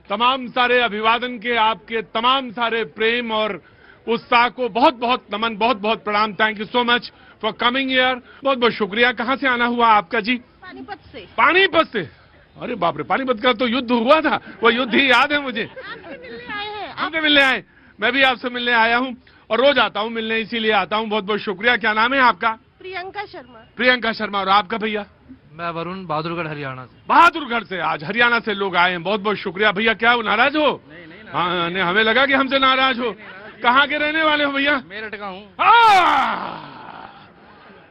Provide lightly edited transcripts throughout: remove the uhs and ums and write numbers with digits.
तमाम सारे अभिवादन के, आपके तमाम सारे प्रेम और उत्साह को बहुत बहुत नमन, बहुत बहुत प्रणाम। Thank you so much for coming here. बहुत बहुत शुक्रिया। कहां से आना हुआ आपका जी? पानीपत से। पानीपत से? अरे बाप रे, पानीपत का तो युद्ध हुआ था, वो युद्ध ही याद है मुझे। आपसे मिलने आए हैं। हमसे मिलने आए? मैं भी आपसे मिलने आया हूँ और रोज आता हूँ मिलने, इसीलिए आता हूँ। बहुत बहुत शुक्रिया। क्या नाम है आपका? प्रियंका शर्मा। प्रियंका शर्मा। और आपका भैया? मैं वरुण, बहादुरगढ़ हरियाणा से। बहादुरगढ़ से आज हरियाणा से लोग आए हैं। बहुत बहुत शुक्रिया भैया। क्या वो नाराज हो? हाँ, हमें लगा कि हमसे नाराज हो। कहाँ के रहने वाले हो भैया? मेरठ का हूँ।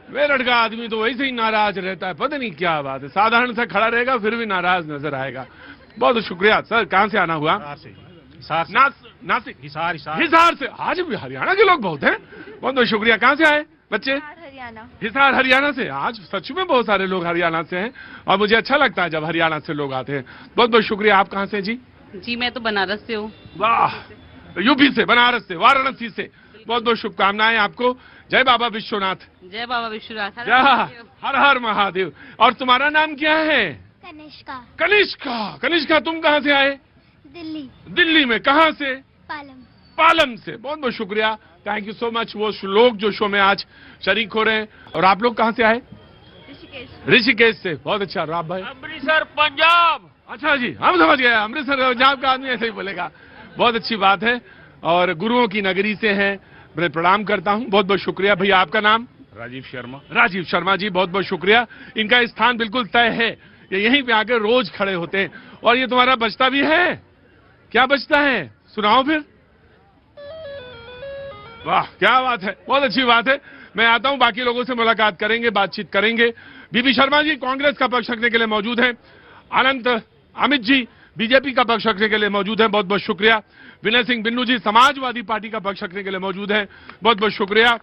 मेरठ का आदमी तो वैसे ही नाराज रहता है, पता नहीं क्या बात है। साधारण सा खड़ा रहेगा फिर भी नाराज नजर आएगा। बहुत शुक्रिया सर। कहाँ से आना हुआ? नासिक। हिसार से। आज भी हरियाणा के लोग बहुत हैं। बहुत बहुत शुक्रिया। कहाँ से आए बच्चे? हरियाणा। हिसार हरियाणा से। आज सच में बहुत सारे लोग हरियाणा से हैं और मुझे अच्छा लगता है जब हरियाणा से लोग आते हैं। बहुत बहुत शुक्रिया। आप कहाँ से जी? जी मैं तो बनारस से हूँ। वाह, यूपी से, बनारस से, वाराणसी से। बहुत बहुत शुभकामनाएं आपको। जय बाबा विश्वनाथ। जय बाबा विश्वनाथ। हर हर महादेव। और तुम्हारा नाम क्या है? कनिष्का। कनिष्का। कनिष्का, तुम कहाँ से आए? दिल्ली। दिल्ली में। कहाँ से? पालम। पालम से। बहुत बहुत शुक्रिया। Thank you so much. वो लोग जो शो में आज शरीक हो रहे हैं। और आप लोग कहाँ से आए? ऋषिकेश। ऋषिकेश से। बहुत अच्छा। राब भाई? अमृतसर, पंजाब। अच्छा जी, हम समझ गए। अमृतसर पंजाब का आदमी ऐसे ही बोलेगा। बहुत अच्छी बात है। और गुरुओं की नगरी से हैं। मैं प्रणाम करता हूं। बहुत बहुत शुक्रिया भैया। आपका नाम? राजीव शर्मा। राजीव शर्मा जी, बहुत बहुत शुक्रिया। इनका स्थान बिल्कुल तय है, ये यहीं पे आकर रोज खड़े होते हैं। और ये तुम्हारा बचता भी है? क्या बचता है? सुनाओ फिर। वाह, क्या बात है। बहुत अच्छी बात है। मैं आता हूं, बाकी लोगों से मुलाकात करेंगे, बातचीत करेंगे। बीबी शर्मा जी कांग्रेस का पक्ष रखने के लिए मौजूद हैं। अमित जी बीजेपी का पक्ष रखने के लिए मौजूद है। बहुत बहुत शुक्रिया। विनय सिंह बिन्नू जी समाजवादी पार्टी का पक्ष रखने के लिए मौजूद है। बहुत बहुत शुक्रिया।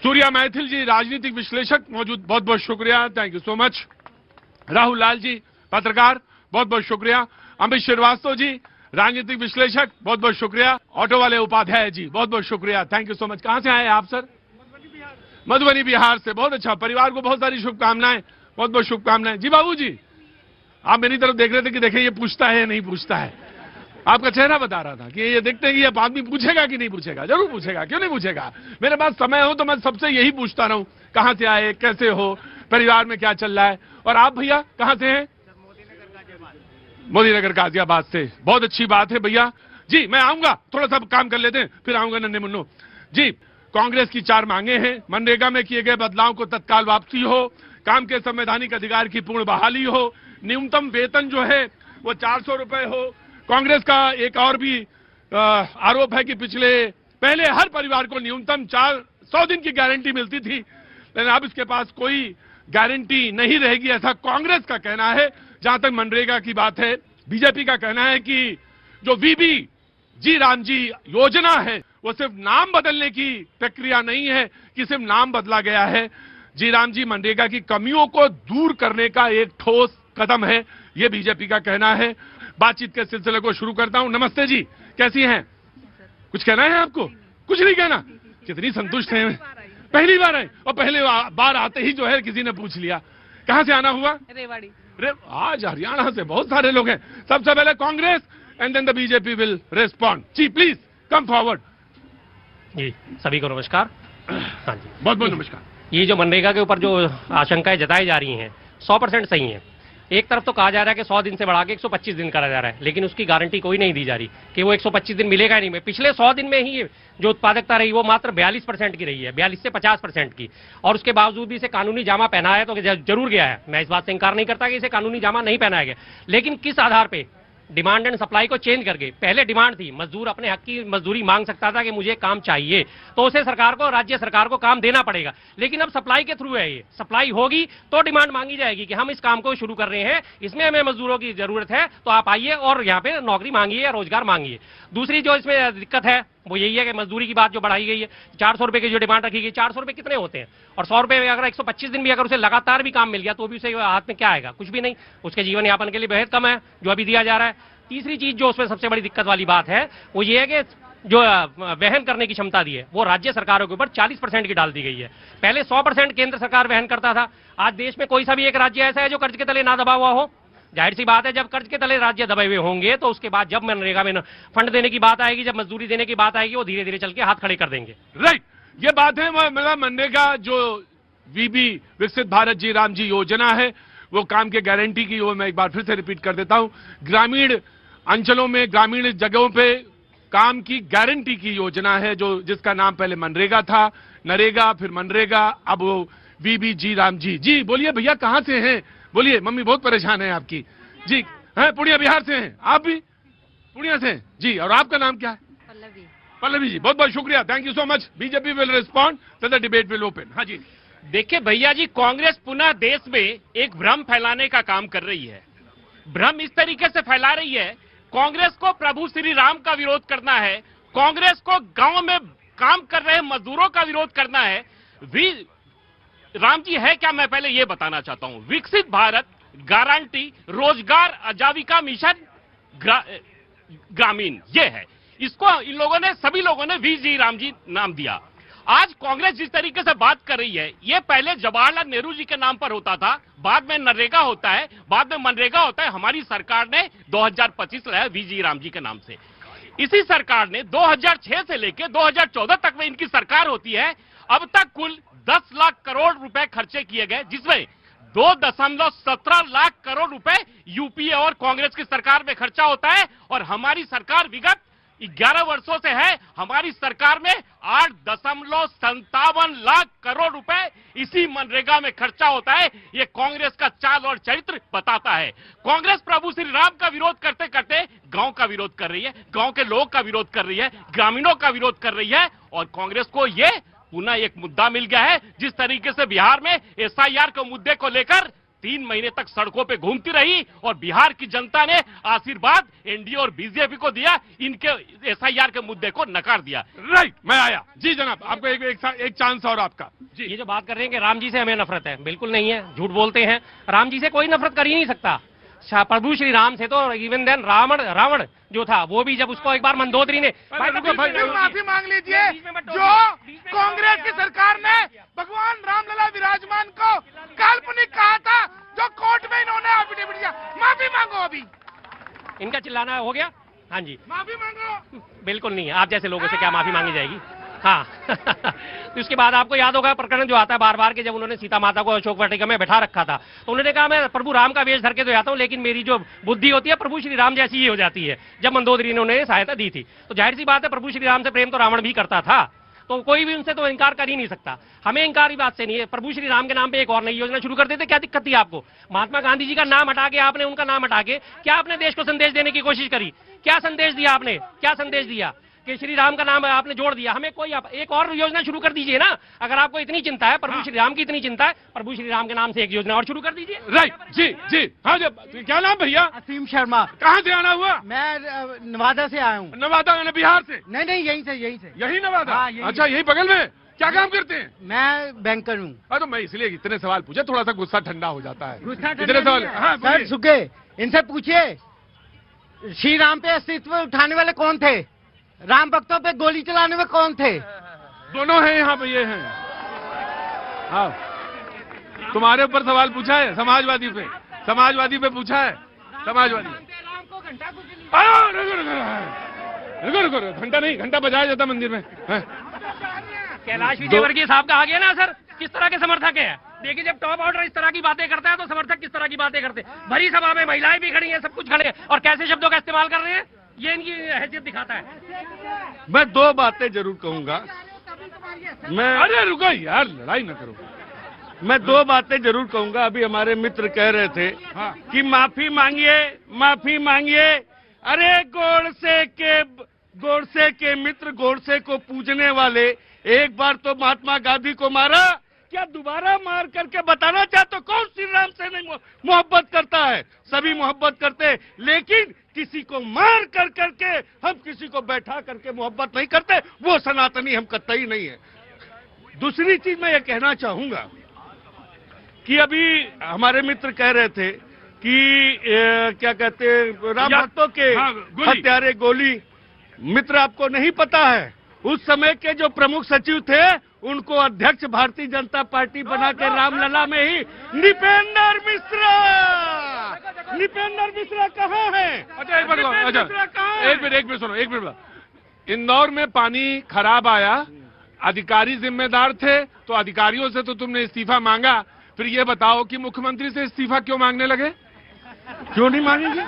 सूर्या मैथिल जी राजनीतिक विश्लेषक मौजूद। बहुत बहुत शुक्रिया। Thank you so much. Rahul Lal ji पत्रकार। बहुत बहुत शुक्रिया। अमित श्रीवास्तव जी राजनीतिक विश्लेषक। बहुत बहुत शुक्रिया। ऑटो वाले उपाध्याय जी, बहुत बहुत शुक्रिया। Thank you so much. कहां से आए आप सर? मधुबनी बिहार से। बहुत अच्छा। परिवार को बहुत सारी शुभकामनाएं। बहुत बहुत शुभकामनाएं। जी बाबू जी, आप मेरी तरफ देख रहे थे कि देखें ये पूछता है या नहीं पूछता है। आपका चेहरा बता रहा था कि ये देखते हैं कि ये आदमी पूछेगा कि नहीं पूछेगा। जरूर पूछेगा, क्यों नहीं पूछेगा। मेरे पास समय हो तो मैं सबसे यही पूछता रहूं, कहां से आए, कैसे हो, परिवार में क्या चल रहा है। और आप भैया कहां से हैं? मोदी नगर गाजियाबाद से। बहुत अच्छी बात है भैया जी। मैं आऊंगा, थोड़ा सा काम कर लेते हैं फिर आऊंगा नन्हे मुन्नू जी। कांग्रेस की 4 मांगे हैं। मनरेगा में किए गए बदलाव को तत्काल वापसी हो, काम के संवैधानिक अधिकार की पूर्ण बहाली हो, न्यूनतम वेतन जो है वो 400 रुपए हो। कांग्रेस का एक और भी आरोप है कि पहले हर परिवार को न्यूनतम 100 दिन की गारंटी मिलती थी, लेकिन अब इसके पास कोई गारंटी नहीं रहेगी, ऐसा कांग्रेस का कहना है। जहां तक मनरेगा की बात है, बीजेपी का कहना है कि जो वीबी जी राम जी योजना है वो सिर्फ नाम बदलने की प्रक्रिया नहीं है कि सिर्फ नाम बदला गया है। जी राम जी मनरेगा की कमियों को दूर करने का एक ठोस कदम है, ये बीजेपी का कहना है। बातचीत के सिलसिले को शुरू करता हूं। नमस्ते जी, कैसी हैं? कुछ कहना है आपको? कुछ नहीं कहना? कितनी संतुष्ट हैं। पहली बार है और पहले बार आते ही जो है किसी ने पूछ लिया। कहां से आना हुआ? रेवाड़ी। आज हरियाणा से बहुत सारे लोग हैं। सबसे पहले Congress and then the BJP will respond. जी प्लीज कम फॉरवर्ड। जी सभी को नमस्कार। हाँ जी, बहुत बहुत नमस्कार। ये जो मनरेगा के ऊपर जो आशंकाएं जताई जा रही हैं 100% सही है। एक तरफ तो कहा जा रहा है कि 100 दिन से बढ़ा के 125 दिन करा जा रहा है, लेकिन उसकी गारंटी कोई नहीं दी जा रही कि वो 125 दिन मिलेगा नहीं। पिछले 100 दिन में ही जो उत्पादकता रही वो मात्र 42% की रही है, 42 से 50% की। और उसके बावजूद भी इसे कानूनी जामा पहनाया तो जरूर गया है। मैं इस बात से इंकार नहीं करता कि इसे कानूनी जामा नहीं पहनाया गया, लेकिन किस आधार पर? डिमांड एंड सप्लाई को चेंज करके। पहले डिमांड थी, मजदूर अपने हक की मजदूरी मांग सकता था कि मुझे काम चाहिए, तो उसे सरकार को, राज्य सरकार को काम देना पड़ेगा। लेकिन अब सप्लाई के थ्रू है, ये सप्लाई होगी तो डिमांड मांगी जाएगी कि हम इस काम को शुरू कर रहे हैं, इसमें हमें मजदूरों की जरूरत है, तो आप आइए और यहाँ पे नौकरी मांगिए या रोजगार मांगिए। दूसरी जो इसमें दिक्कत है वो यही है कि मजदूरी की बात जो बढ़ाई गई है, 400 रुपए की जो डिमांड रखी गई, 400 रुपए कितने होते हैं? और 100 रुपए में अगर 125 दिन भी अगर उसे लगातार भी काम मिल गया तो भी उसे हाथ में क्या आएगा? कुछ भी नहीं। उसके जीवन यापन के लिए बेहद कम है जो अभी दिया जा रहा है। तीसरी चीज जो उसमें सबसे बड़ी दिक्कत वाली बात है वो ये है कि जो वहन करने की क्षमता दी है वो राज्य सरकारों के ऊपर 40% की डाल दी गई है। पहले 100% केंद्र सरकार वहन करता था। आज देश में कोई सा भी एक राज्य ऐसा है जो कर्ज के तले ना दबा हुआ हो? जाहिर सी बात है, जब कर्ज के तले राज्य दबे हुए होंगे तो उसके बाद जब मनरेगा में फंड देने की बात आएगी, जब मजदूरी देने की बात आएगी, वो धीरे धीरे चल के हाथ खड़े कर देंगे। राइट, ये बात है। मतलब मनरेगा जो वीबी विकसित भारत जी राम जी योजना है, वो काम के गारंटी की, वो मैं एक बार फिर से रिपीट कर देता हूं, ग्रामीण अंचलों में, ग्रामीण जगहों पे काम की गारंटी की योजना है, जो जिसका नाम पहले मनरेगा था, नरेगा, फिर मनरेगा, अब वो वीबी जी राम जी। जी बोलिए भैया, कहां से हैं? बोलिए, मम्मी बहुत परेशान है आपकी। जी हैं, पूर्णिया बिहार से हैं आप भी? पूर्णिया से हैं जी। और आपका नाम क्या है? पल्लवी। पल्लवी जी, बहुत बहुत शुक्रिया, thank you so much. BJP will respond तो द डिबेट विल ओपन। हाँ जी। देखिए भैया जी, कांग्रेस पुनः देश में एक भ्रम फैलाने का काम कर रही है। भ्रम इस तरीके से फैला रही है, कांग्रेस को प्रभु श्री राम का विरोध करना है, कांग्रेस को गांव में काम कर रहे मजदूरों का विरोध करना है। राम जी है क्या, मैं पहले ये बताना चाहता हूं। विकसित भारत गारंटी रोजगार आजीविका मिशन ग्रामीण, ये है, इसको इन लोगों ने, सभी लोगों ने वी जी राम जी नाम दिया। आज कांग्रेस जिस तरीके से बात कर रही है, ये पहले जवाहरलाल नेहरू जी के नाम पर होता था, बाद में नरेगा होता है, बाद में मनरेगा होता है। हमारी सरकार ने 2025 लाया वीजी राम जी के नाम से। इसी सरकार ने 2006 से लेकर 2014 तक में इनकी सरकार होती है, अब तक कुल 10 लाख करोड़ रुपए खर्चे किए गए, जिसमें 2.17 लाख करोड़ रुपए यूपीए और कांग्रेस की सरकार में खर्चा होता है। और हमारी सरकार विगत 11 वर्षों से है, हमारी सरकार में 8.57 लाख करोड़ रुपए इसी मनरेगा में खर्चा होता है। ये कांग्रेस का चाल और चरित्र बताता है। कांग्रेस प्रभु श्री राम का विरोध करते करते गांव का विरोध कर रही है, गांव के लोग का विरोध कर रही है, ग्रामीणों का विरोध कर रही है। और कांग्रेस को ये पुनः एक मुद्दा मिल गया है, जिस तरीके से बिहार में एसआईआर के मुद्दे को लेकर 3 महीने तक सड़कों पे घूमती रही और बिहार की जनता ने आशीर्वाद एनडीए और बीजेपी को दिया, इनके एसआईआर के मुद्दे को नकार दिया। राइट, मैं आया जी जनाब, आपको एक चांस और आपका जी। ये जो बात कर रहे हैं कि राम जी से हमें नफरत है, बिल्कुल नहीं है, झूठ बोलते हैं। राम जी से कोई नफरत कर ही नहीं सकता। प्रभु श्री राम से तो इवन देन रावण जो था, वो भी जब उसको एक बार मंदोदरी ने माफी मांग लीजिए, जो कांग्रेस की सरकार ने भगवान रामलला विराजमान को काल्पनिक कहा था, जो कोर्ट में इन्होंने एफिडेविट दिया, माफी मांगो। अभी इनका चिल्लाना हो गया। हाँ जी, माफी मांगो। बिल्कुल नहीं, आप जैसे लोगों से क्या माफी मांगी जाएगी। हाँ तो उसके बाद आपको याद होगा प्रकरण जो आता है बार बार के, जब उन्होंने सीता माता को अशोक वाटिका में बैठा रखा था, तो उन्होंने कहा मैं प्रभु राम का वेश धर के तो जाता हूं, लेकिन मेरी जो बुद्धि होती है प्रभु श्री राम जैसी ही हो जाती है। जब मंदोदरी ने उन्हें सहायता दी थी, तो जाहिर सी बात है प्रभु श्री राम से प्रेम तो रावण भी करता था, तो कोई भी उनसे तो इनकार कर ही नहीं सकता। हमें इनकार की बात से नहीं है। प्रभु श्री राम के नाम पे एक और नई योजना शुरू कर देते, क्या दिक्कत थी आपको? महात्मा गांधी जी का नाम हटा के आपने उनका नाम हटा के क्या आपने देश को संदेश देने की कोशिश करी? क्या संदेश दिया आपने? क्या संदेश दिया कि श्री राम का नाम आपने जोड़ दिया? हमें कोई एक और योजना शुरू कर दीजिए ना, अगर आपको इतनी चिंता है, प्रभु श्री राम की इतनी चिंता है, प्रभु श्री राम के नाम से एक योजना और शुरू कर दीजिए। राइट, जी जी। हाँ जी, क्या नाम भैया? असीम शर्मा। कहाँ से आना हुआ? मैं नवादा से आया हूँ। नवादा मैंने बिहार से? नहीं, यहीं से। यही नवादा? हाँ, यही। अच्छा, यही बगल में। क्या काम करते हैं? मैं बैंकर हूँ। हाँ, तो मैं इसलिए इतने सवाल पूछे, थोड़ा सा गुस्सा ठंडा हो जाता है। गुस्सा इतने सवाल। हाँ, सर सुखे, इनसे पूछिए श्री राम पे अस्तित्व उठाने वाले कौन थे? राम भक्तों पे गोली चलाने में कौन थे? दोनों हैं यहाँ पे, ये हैं। हाँ, तुम्हारे ऊपर सवाल पूछा है, समाजवादी पे पूछा है, समाजवादी। रुको, घंटा नहीं, घंटा बजाया जाता मंदिर में। कैलाश विजयवर्गीय साहब का आ गया ना सर, किस तरह के समर्थक है। देखिए, जब टॉप ऑर्डर इस तरह की बातें करता है तो समर्थक किस तरह की बातें करते हैं। भरी सभा में महिलाएं भी खड़ी हैं, सब कुछ खड़े हैं, और कैसे शब्दों का इस्तेमाल कर रहे हैं, ये इनकी हैसियत दिखाता है। मैं 2 बातें जरूर कहूंगा। अरे रुको यार, लड़ाई न करो। मैं 2 बातें जरूर कहूंगा। अभी हमारे मित्र कह रहे थे कि माफी मांगिए। अरे गोडसे के मित्र, गोडसे को पूजने वाले, एक बार तो महात्मा गांधी को मारा, क्या दोबारा मार करके बताना चाहते? कौन श्री राम से नहीं मोहब्बत करता है? सभी मोहब्बत करते, लेकिन किसी को मार कर करके, हम किसी को बैठा करके मोहब्बत नहीं करते। वो सनातनी हम कतई नहीं है। दूसरी चीज मैं ये कहना चाहूंगा कि अभी हमारे मित्र कह रहे थे कि क्या कहते हैं, राम भक्तों के हत्यारे गोली। मित्र, आपको नहीं पता है, उस समय के जो प्रमुख सचिव थे, उनको अध्यक्ष भारतीय जनता पार्टी बना के रामलला में ही नृपेंद्र मिश्रा निपेंद्र मिश्रा कहाँ है? अच्छा एक मिनट, निपेंद्र मिश्रा कहाँ है? एक मिनट सुनो, एक मिनट। इंदौर में पानी खराब आया, अधिकारी जिम्मेदार थे, तो अधिकारियों से तो तुमने इस्तीफा मांगा, फिर ये बताओ कि मुख्यमंत्री से इस्तीफा क्यों मांगने लगे? क्यों नहीं मांगेंगे?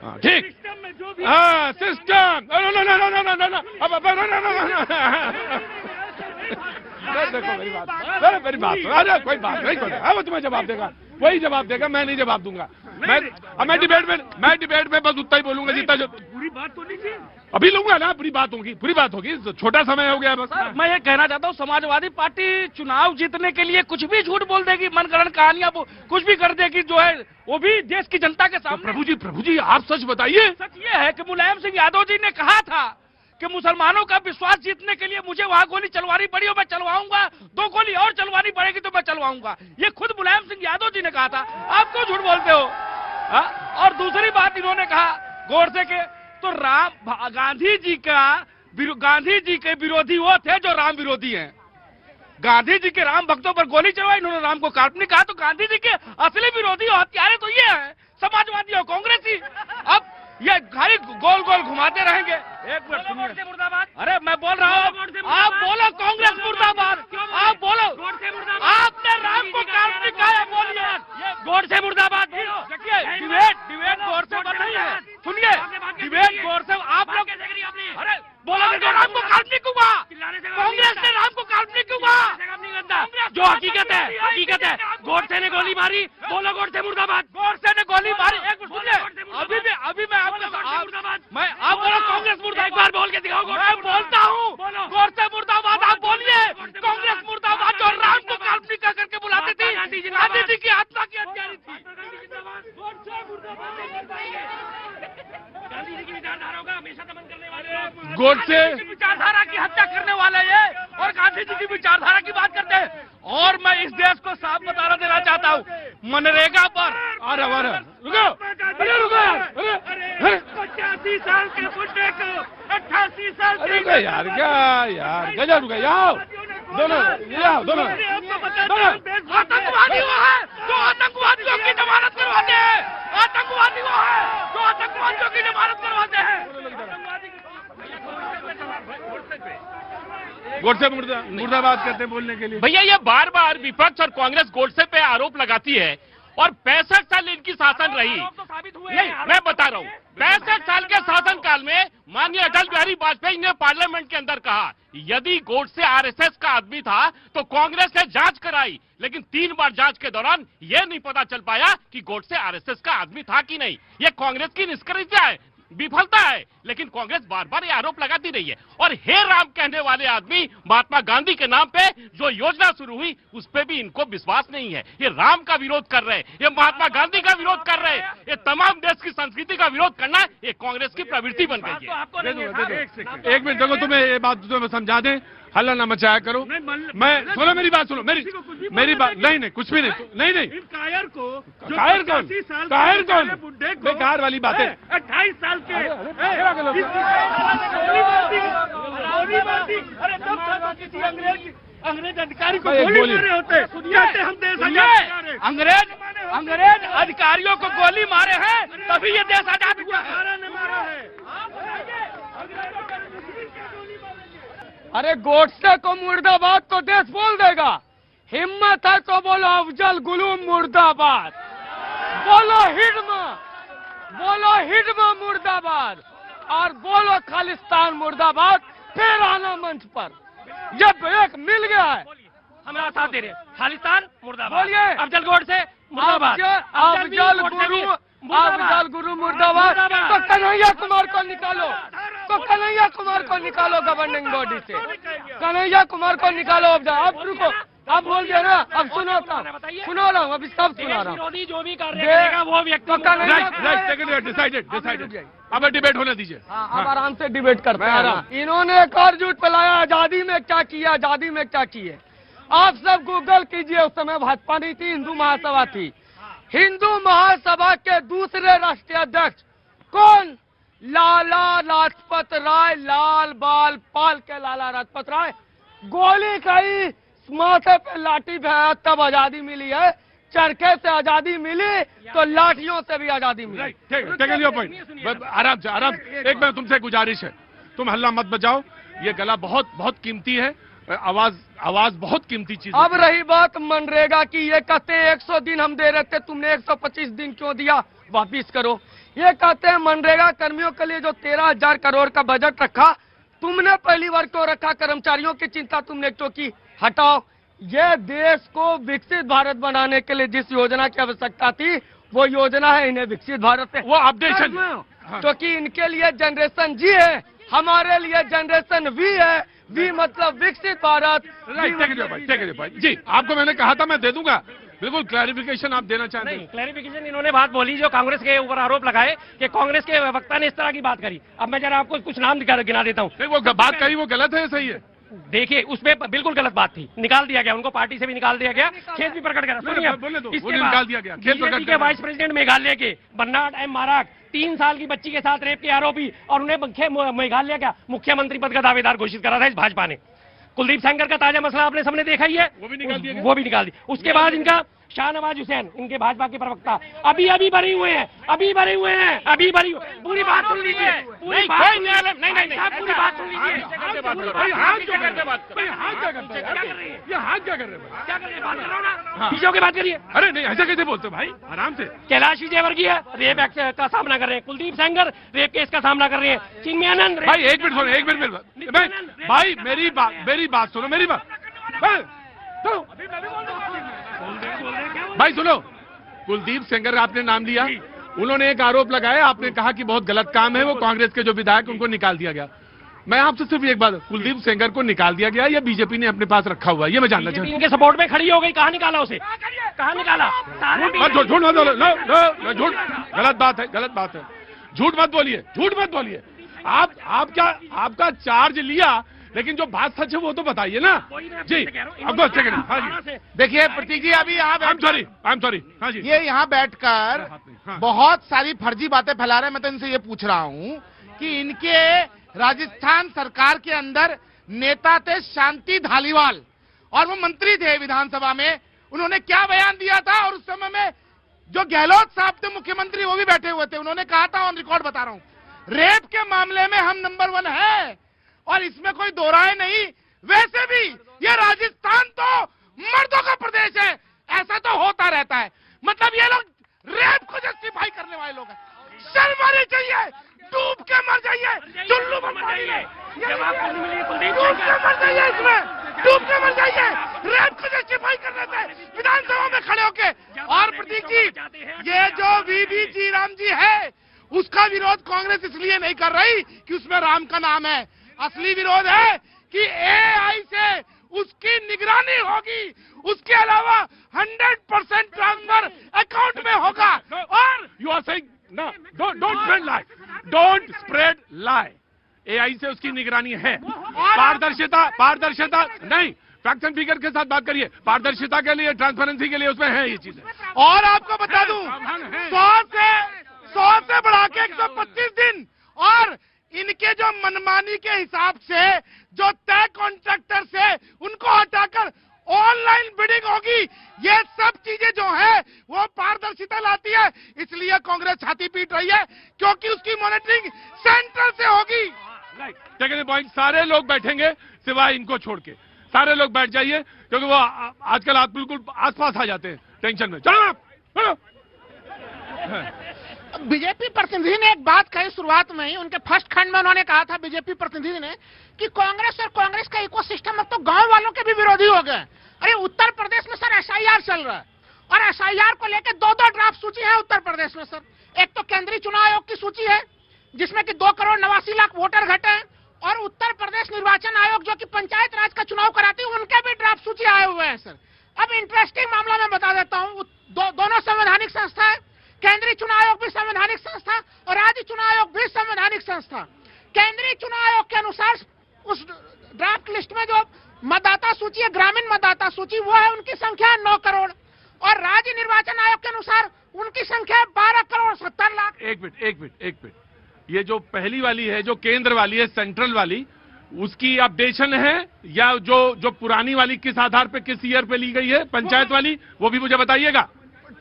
हाँ, ठीक, सिस्टम में जो भी हाँ सिस्टम, देखो मेरी बात, अरे मेरी बात, अरे कोई बात नहीं, अब तुम्हें जवाब देगा, वही जवाब देगा, मैं नहीं जवाब दूंगा। मैं डिबेट में बस उतना ही बोलूंगा जितना जो पूरी बात तो नहीं थी। अभी लूंगा ना, पूरी बात होगी, छोटा समय हो गया बस। मैं ये कहना चाहता हूँ, समाजवादी पार्टी चुनाव जीतने के लिए कुछ भी झूठ बोल देगी, मनगढ़ंत कहानियां कुछ भी कर देगी, जो है वो भी देश की जनता के सामने। प्रभु जी आप सच बताइए। सच ये है कि मुलायम सिंह यादव जी ने कहा था कि मुसलमानों का विश्वास जीतने के लिए मुझे वहां गोली चलवानी पड़ी और मैं चलवाऊंगा, 2 गोली और चलवानी पड़ेगी तो मैं चलवाऊंगा। ये खुद मुलायम सिंह यादव जी ने कहा था, आप क्यों झूठ बोलते हो? और दूसरी बात इन्होंने कहा गोडसे के, तो गांधी जी के विरोधी वो थे जो राम विरोधी हैं। गांधी जी के राम भक्तों पर गोली चलवाई, इन्होंने राम को काल्पनिक कहा, तो गांधी जी के असली विरोधी और हत्यारे तो ये हैं, समाजवादी और कांग्रेसी। अब ये खाली गोल गोल घुमाते रहेंगे। एक मिनट सुनिए, मुर्दाबाद। अरे मैं बोल रहा हूँ, आप बोलो कांग्रेस मुर्दाबाद, आप बोलो, आपने राम को काल्पनिक कहा, बोलिए गोडसे मुर्दाबाद। देखिए डिबेट गोडसे पर नहीं है, सुनिए डिबेट गोडसे, आप लोग अरे बोलो तो राम को काल्पनिक हुआ, कांग्रेस ने राम को काल्पनिक हुआ, जो हकीकत है गोडसे ने गोली मारी, बोलो गोडसे मुर्दाबाद। गोडसे ने गोली मारी, एक सुनिए, अभी मैं आप बोलो कांग्रेस मुर्दाबाद, एक बार बोल के दिखाओ। मैं बोलता हूँ गोडसे मुर्दाबाद, आप बोलिए कांग्रेस मुर्दाबाद, जो राम को काल्पनिक करके बुलाती थी, गांधी जी की आत्मा की हत्यारी थी। गांधी जी की विचारधारा का हमेशा दमन करने वाले, गोडसे विचारधारा की हत्या करने वाले ये, और गांधी जी की विचारधारा की बात करते हैं। और मैं इस देश को साफ बताना देना चाहता हूँ, मनरेगा पर अरे रुको 85 साल के बुढ़े को 88 साल रुको यार, क्या यार गजब रुका यार, दोनों आतंकवादी वो है जो आतंकवादियों की जमानत करवाते हैं, आतंकवादी वो है जो आतंकवादियों की जमानत करवाते हैं। गोडसे मुर्दाबाद करते हैं बोलने के लिए। भैया ये बार बार विपक्ष और कांग्रेस गोडसे पे आरोप लगाती है, और 65 साल इनकी शासन रही। नहीं, मैं बता रहा हूँ, 65 साल के शासनकाल में माननीय अटल बिहारी वाजपेयी ने पार्लियामेंट के अंदर कहा, यदि गोडसे आरएसएस का आदमी था तो कांग्रेस ने जांच कराई, लेकिन 3 बार जांच के दौरान यह नहीं पता चल पाया कि गोडसे आरएसएस का आदमी था कि नहीं। ये कांग्रेस की निष्क्रियता है, विफलता है, लेकिन कांग्रेस बार बार ये आरोप लगाती रही है। और हे राम कहने वाले आदमी महात्मा गांधी के नाम पे जो योजना शुरू हुई उस पे भी इनको विश्वास नहीं है। ये राम का विरोध कर रहे हैं, ये महात्मा गांधी का विरोध कर रहे हैं, ये तमाम देश की संस्कृति का विरोध करना ये कांग्रेस की प्रवृत्ति बन गई है। एक मिनट देखो, तुम्हें ये बात तुम्हें समझा दें, हल्ला न मचाया करो। मैं सुनो, मेरी बात सुनो, मेरी बात नहीं कुछ भी नहीं कायर कौन बेकार वाली बातें। 28 साल के अंग्रेज अधिकारी को गोली मारे होते, कहते हम देश आजाद। अंग्रेज अधिकारियों को गोली मारे हैं, तभी ये देश आजाद हुआ है। अरे गोडसे को मुर्दाबाद तो देश बोल देगा, हिम्मत है तो बोलो अफजल गुलूम मुर्दाबाद, बोलो हिडमा मुर्दाबाद, और बोलो खालिस्तान मुर्दाबाद, फिर आना मंच पर। जब एक मिल गया है, हमारा साथ दे रहे खालिस्तान मुर्दाबाद, बोलिए अफजल गोडसे मुर्दाबाद, अफजल गुरु मुर्दाबाद। तो कन्हैया कुमार को निकालो गवर्निंग बॉडी से, कन्हैया कुमार को निकालो। अब रुको, अब बोल दिया ना, अब सुनो रहा हूँ, अभी सब सुना रहा हूँ। जो भी कर रहेगा वो व्यक्ति डिसाइडेड, अब डिबेट होने दीजिए। अब आराम से डिबेट करते हैं। इन्होंने एक और झूठ फैलाया, आजादी में क्या किए। आप सब गूगल कीजिए, उस समय भाजपा नहीं थी, हिंदू महासभा थी। हिंदू महासभा के दूसरे राष्ट्रीय अध्यक्ष कौन? लाला लाजपत राय, लाल बाल पाल के लाला लाजपत राय। गोली खाई माथे पे लाठी है तब आजादी मिली है, चरखे से आजादी मिली तो लाठियों से भी आजादी मिली। Right, take your point. आराम से। एक मैं तुमसे गुजारिश है, तुम हल्ला मत बजाओ, ये गला बहुत बहुत कीमती है, आवाज बहुत कीमती चीज। अब रही बात मनरेगा की, ये कहते हैं 100 दिन हम दे रहे थे, तुमने 125 दिन क्यों दिया, वापिस करो। ये कहते हैं मनरेगा कर्मियों के लिए जो 13,000 करोड़ का बजट रखा, तुमने पहली बार क्यों रखा, कर्मचारियों की चिंता तुमने क्यों की, हटाओ। ये देश को विकसित भारत बनाने के लिए जिस योजना की आवश्यकता थी वो योजना है, इन्हें विकसित भारत पे वो अपडेशन, क्योंकि इनके लिए जनरेशन जी है, हमारे लिए जनरेशन वी है, वी मतलब विकसित भारत। जी, आपको मैंने कहा था मैं दे दूंगा, बिल्कुल क्लैरिफिकेशन आप देना चाहते हैं। क्लैरिफिकेशन इन्होंने बात बोली जो कांग्रेस के ऊपर आरोप लगाए कि कांग्रेस के वक्ता ने इस तरह की बात करी। अब मैं जरा आपको कुछ नाम गिना देता हूँ। वो बात कही वो गलत है, सही है? देखिए उसमें बिल्कुल गलत बात थी, निकाल दिया गया, उनको पार्टी से भी निकाल दिया गया, खेद भी प्रकट करा। सुनिए, निकाल दिया गया, बीजेपी के वाइस प्रेसिडेंट मेघालय के बर्नार्ड एम माराक 3 साल की बच्ची के साथ रेप के आरोपी, और उन्हें मेघालय का मुख्यमंत्री पद का दावेदार घोषित करा था इस भाजपा ने। कुलदीप सेंगर का ताजा मसला आपने सबने देखा ही है, वो भी निकाल दिया। उसके बाद इनका शाहनवाज हुसैन, इनके भाजपा के प्रवक्ता, अभी भरे हुए हैं, पूरी बात सुन लीजिए, पूरी बात सुन लीजिए। पीछे की बात करिए। अरे नहीं, ऐसा कैसे बोलते भाई, आराम से। कैलाश विजयवर्गीय रेप एक्ट का सामना कर रहे हैं, कुलदीप सेंगर रेप केस का सामना कर रहे हैं, चिन्मयानंद। भाई एक मिनट सुनो, एक मिनट भाई, मेरी बात सुनो, मेरी बात भाई सुनो। कुलदीप सेंगर आपने नाम लिया, उन्होंने एक आरोप लगाया, आपने कहा कि बहुत गलत काम है, वो कांग्रेस के जो विधायक उनको निकाल दिया गया। मैं आपसे सिर्फ एक बात, कुलदीप सेंगर को निकाल दिया गया या बीजेपी ने अपने पास रखा हुआ है, ये मैं जानना चाहता हूँ। इनके सपोर्ट में खड़ी हो गई, कहाँ निकाला उसे, कहाँ निकाला? झूठ मत बोलो, झूठ, गलत बात है, झूठ मत बोलिए। आपका चार्ज लिया, लेकिन जो बात सच है वो तो बताइए ना जी। अब देखिए प्रतीक जी, अभी आप आई एम सॉरी हाँ जी, ये यहाँ बैठकर बहुत सारी फर्जी बातें फैला रहे हैं। मैं तो इनसे ये पूछ रहा हूँ कि इनके राजस्थान सरकार के अंदर नेता थे शांति धालीवाल, और वो मंत्री थे विधानसभा में, उन्होंने क्या बयान दिया था, और उस समय में जो गहलोत साहब थे मुख्यमंत्री, वो भी बैठे हुए थे, उन्होंने कहा था, ऑन रिकॉर्ड बता रहा हूँ, रेप के मामले में हम नंबर 1 है, और इसमें कोई दो राय नहीं। वैसे भी ये राजस्थान तो मर्दों का प्रदेश है, ऐसा तो होता रहता है। मतलब ये लोग रेप को जस्टिफाई करने वाले लोग हैं। शर्म आनी चाहिए, डूब के मर जाइए, चुल्लू में मर जाइए, डूब के मर जाइए, इसमें डूब के मर जाइए, रेप को जस्टिफाई करने से विधानसभा में खड़े होके। और प्रतीक जी, ये जो वीवी जी राम जी है, उसका विरोध कांग्रेस इसलिए नहीं कर रही कि उसमें राम का नाम है, असली विरोध है कि एआई से उसकी निगरानी होगी, उसके अलावा 100% ट्रांसफर अकाउंट में होगा। और you are saying don't spread lie, AI से उसकी निगरानी है। पारदर्शिता नहीं, फैक्ट एंड फिगर के साथ बात करिए, पारदर्शिता के लिए, ट्रांसपेरेंसी के लिए उसमें है ये चीजें। और आपको बता दूं, 100 से बढ़ा के 125 दिन, और इनके जो मनमानी के हिसाब से जो तय कॉन्ट्रैक्टर से उनको हटाकर ऑनलाइन बिडिंग होगी, ये सब चीजें जो है वो पारदर्शिता लाती है। इसलिए कांग्रेस छाती पीट रही है, क्योंकि उसकी मॉनिटरिंग सेंट्रल से होगी। सेकंड पॉइंट, सारे लोग बैठेंगे सिवाय इनको छोड़ के, सारे लोग बैठ जाइए, क्योंकि वो आजकल आप बिल्कुल आसपास आ जाते हैं टेंशन में। चलो आप बीजेपी प्रतिनिधि ने एक बात कही शुरुआत में ही, उनके फर्स्ट खंड में उन्होंने कहा था बीजेपी प्रतिनिधि ने कि कांग्रेस और कांग्रेस का इकोसिस्टम अब तो गांव वालों के भी विरोधी हो गए। अरे उत्तर प्रदेश में सर एसआईआर चल रहा है, और एसआईआर को लेकर 2 ड्राफ्ट सूची है उत्तर प्रदेश में सर। एक तो केंद्रीय चुनाव आयोग की सूची है जिसमें कि 2,89,00,000 वोटर घटे हैं, और उत्तर प्रदेश निर्वाचन आयोग जो कि पंचायत राज का चुनाव कराती है, उनके भी ड्राफ्ट सूची आए हुए हैं सर। अब इंटरेस्टिंग मामला मैं बता देता हूँ, दोनों संवैधानिक संस्था है, केंद्रीय चुनाव आयोग भी संवैधानिक संस्था और राज्य चुनाव आयोग भी संवैधानिक संस्था। केंद्रीय चुनाव आयोग के अनुसार उस ड्राफ्ट लिस्ट में जो मतदाता सूची है, ग्रामीण मतदाता सूची, वो है उनकी संख्या 9 करोड़, और राज्य निर्वाचन आयोग के अनुसार उनकी संख्या 12,70,00,000। एक मिनट, ये जो पहली वाली है, जो केंद्र वाली है, सेंट्रल वाली, उसकी अपडेशन है या जो पुरानी वाली किस आधार पे किस ईयर पे ली गई है पंचायत वाली, वो भी मुझे बताइएगा।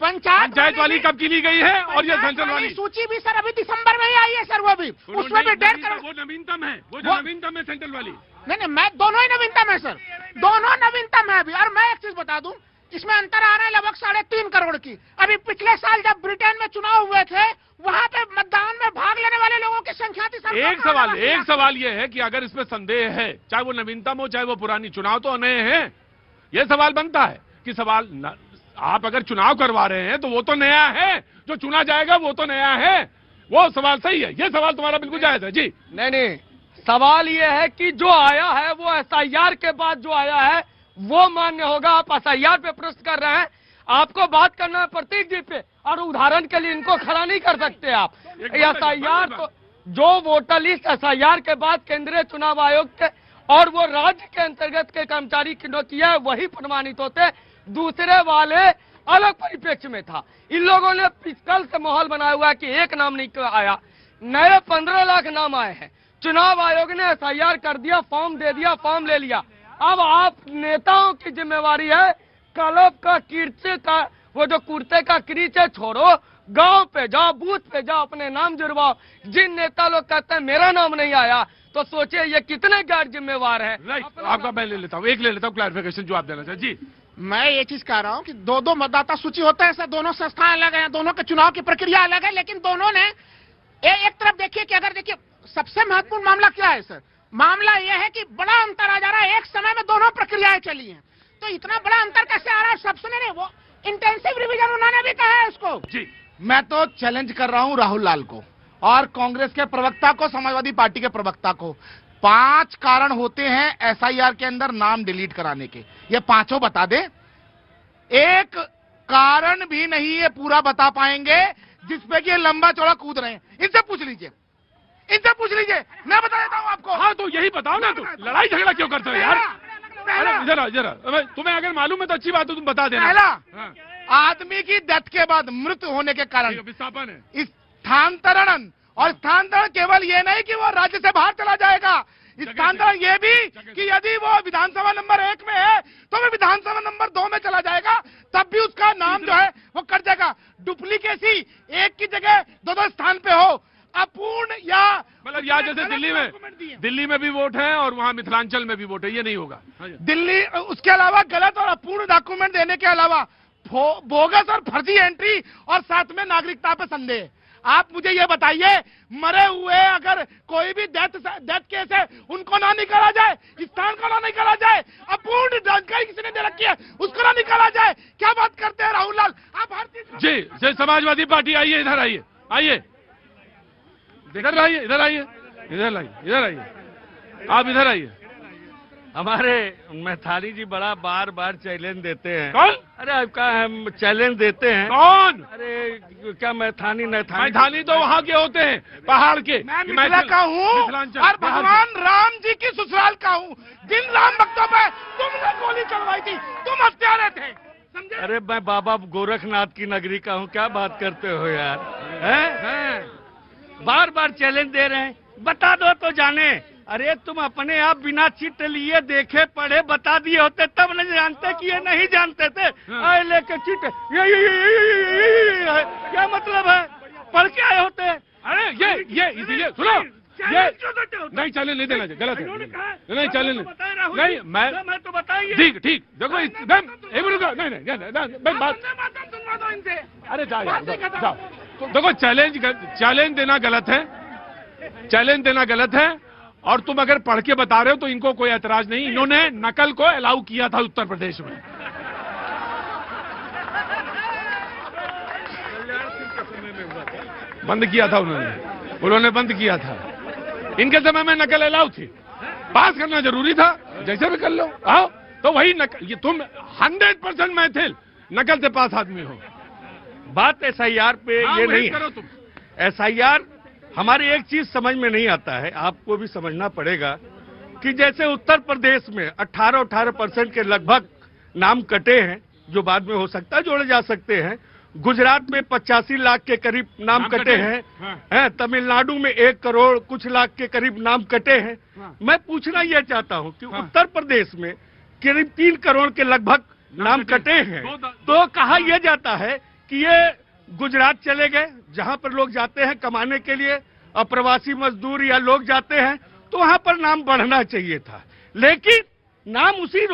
पंचायत वाली कब की ली गई है और ये सेंट्रल वाली सूची भी सर अभी दिसंबर में ही आई है सर, वो भी उसमें भी 1.5 करोड़। वो नवीनतम है, वो जो नवीनतम है सेंट्रल वाली। नहीं, मैं दोनों ही नवीनतम है सर, दोनों नवीनतम है अभी। और मैं एक चीज बता दूं, इसमें अंतर आ रहा है लगभग 3.5 करोड़ की। अभी पिछले साल जब ब्रिटेन में चुनाव हुए थे, वहाँ पे मतदान में भाग लेने वाले लोगों की संख्या थी सर। एक सवाल ये है कि अगर इसमें संदेह है, चाहे वो नवीनतम हो चाहे वो पुरानी, चुनाव तो नए हैं, ये सवाल बनता है कि आप अगर चुनाव करवा रहे हैं तो वो तो नया है, जो चुना जाएगा वो तो नया है। वो सवाल सही है, ये सवाल तुम्हारा बिल्कुल जायज है जी। नहीं, सवाल ये है कि जो आया है वो एसआईआर के बाद जो आया है वो मान्य होगा। आप एसआईआर पे प्रश्न कर रहे हैं, आपको बात करना है प्रतीक जी पे, और उदाहरण के लिए इनको खड़ा नहीं कर सकते आप। एसआईआर तो जो वोटर लिस्ट एसआईआर के बाद केंद्रीय चुनाव आयोग के और वो राज्य के अंतर्गत के कर्मचारी ने किया है वही प्रमाणित होते, दूसरे वाले अलग परिप्रेक्ष्य में था। इन लोगों ने कल से माहौल बनाया हुआ है कि एक नाम नहीं आया, नए 15 लाख नाम आए हैं। चुनाव आयोग ने एसआईआर कर दिया, फॉर्म दे दिया, फॉर्म ले लिया। अब आप नेताओं की जिम्मेवारी है कलब का कीर्चे का वो जो कुर्ते का क्रीचे छोड़ो, गांव पे जाओ, बूथ पे जाओ, अपने नाम जुड़वाओ। जिन नेता लोग कहते हैं मेरा नाम नहीं आया, तो सोचिए ये कितने गैर जिम्मेवार है। आपका मैं ले लेता हूँ क्लैरिफिकेशन जो आप देना चाहते जी। मैं ये चीज कह रहा हूँ कि दो मतदाता सूची होता है सर, दोनों संस्थान अलग है, दोनों के चुनाव की प्रक्रिया अलग है, लेकिन दोनों ने एक तरफ देखिए कि अगर देखिए सबसे महत्वपूर्ण मामला क्या है सर, मामला यह है कि बड़ा अंतर आ जा रहा है, एक समय में दोनों प्रक्रियाएं चली हैं, तो इतना बड़ा अंतर कैसे आ रहा है? सब सुने नहीं, वो इंटेंसिव रिवीजन उन्होंने भी कहा है उसको जी। मैं तो चैलेंज कर रहा हूं राहुल लाल को और कांग्रेस के प्रवक्ता को, समाजवादी पार्टी के प्रवक्ता को। 5 कारण होते हैं एसआईआर के अंदर नाम डिलीट कराने के, ये 5 बता दे। एक कारण भी नहीं ये पूरा बता पाएंगे जिसपे कि ये लंबा चौड़ा कूद रहे हैं। इनसे पूछ लीजिए, मैं बता देता हूं आपको। हाँ तो यही बताओ ना, तुम लड़ाई झगड़ा क्यों करते हो यार? अरे इधर तुम्हें अगर मालूम है तो अच्छी बात है, तुम बता देना। पहला, आदमी की डेथ के बाद मृत्यु होने के कारण विस्थापन है, स्थानांतरण। और स्थानांतरण केवल ये नहीं कि वो राज्य से बाहर चला जाएगा, स्थानांतरण ये भी कि यदि वो विधानसभा नंबर 1 में है तो वो विधानसभा नंबर 2 में चला जाएगा, तब भी उसका नाम जो है वो कट जाएगा। डुप्लीकेसी, एक की जगह 2 स्थान पे हो, अपूर्ण या मतलब यहाँ जैसे दिल्ली में भी वोट है और वहाँ मिथिलांचल में भी वोट है, ये नहीं होगा। दिल्ली, उसके अलावा गलत और अपूर्ण डॉक्यूमेंट देने के अलावा बोगस और फर्जी एंट्री और साथ में नागरिकता पे संदेह। आप मुझे ये बताइए, मरे हुए अगर कोई भी डेथ केस है उनको ना निकाला जाए, स्थान को ना निकाला जाए, अपूर्ण जानकारी किसी ने दे रखी है उसको ना निकाला जाए, क्या बात करते हैं राहुल लाल आप? हर चीज जी समाजवादी पार्टी आइए, इधर आइए, इधर आइए, आप इधर आइए। हमारे मैथानी जी बड़ा बार बार चैलेंज देते हैं। कौन? अरे आपका हम चैलेंज देते हैं। कौन? अरे क्या मैथानी तो वहाँ के होते हैं, पहाड़ के। मैं मिथिला का हूँ और भगवान राम जी की ससुराल का हूँ। जिन राम भक्तों पे तुमने गोली चलवाई थी, तुम हत्यारे थे, समझे? अरे मैं बाबा गोरखनाथ की नगरी का हूँ, क्या बात करते हो यार? हैं? बार बार चैलेंज दे रहे हैं, बता दो तो जाने। अरे तुम अपने आप बिना चिट लिए देखे पढ़े बता दिए होते तब नहीं जानते कि ये नहीं जानते थे। आए लेके चिट, ये क्या मतलब है? पढ़ के आए होते। अरे ये इसीलिए सुनो, ये नहीं चैलेंज नहीं देना चाहिए, गलत है। नहीं चैलेंज नहीं, मैं तो बताइए। ठीक देखो नहीं बात, अरे जाओ। देखो चैलेंज देना गलत है, और तुम अगर पढ़ के बता रहे हो तो इनको कोई ऐतराज नहीं। इन्होंने नकल को अलाउ किया था उत्तर प्रदेश में। बंद किया था उन्होंने बंद किया था। इनके समय में नकल अलाउ थी, पास करना जरूरी था, जैसे भी कर लो। आओ तो वही नकल, ये तुम 100% मैथिल नकल से पास आदमी हो। बात एसआईआर पे ये नहीं है। तुम एसआईआर हमारी एक चीज समझ में नहीं आता है, आपको भी समझना पड़ेगा कि जैसे उत्तर प्रदेश में 18% के लगभग नाम कटे हैं, जो बाद में हो सकता है जोड़े जा सकते हैं, गुजरात में 85 लाख के करीब नाम कटे हैं, हैं तमिलनाडु में 1 करोड़ कुछ लाख के करीब नाम कटे हैं। मैं पूछना यह चाहता हूं कि उत्तर प्रदेश में करीब 3 करोड़ के लगभग नाम कटे हैं, तो कहा यह जाता है कि ये गुजरात चले गए, जहां पर लोग जाते हैं कमाने के लिए, अप्रवासी मजदूर या लोग जाते हैं, तो वहां पर नाम बढ़ना चाहिए था, लेकिन नाम उसी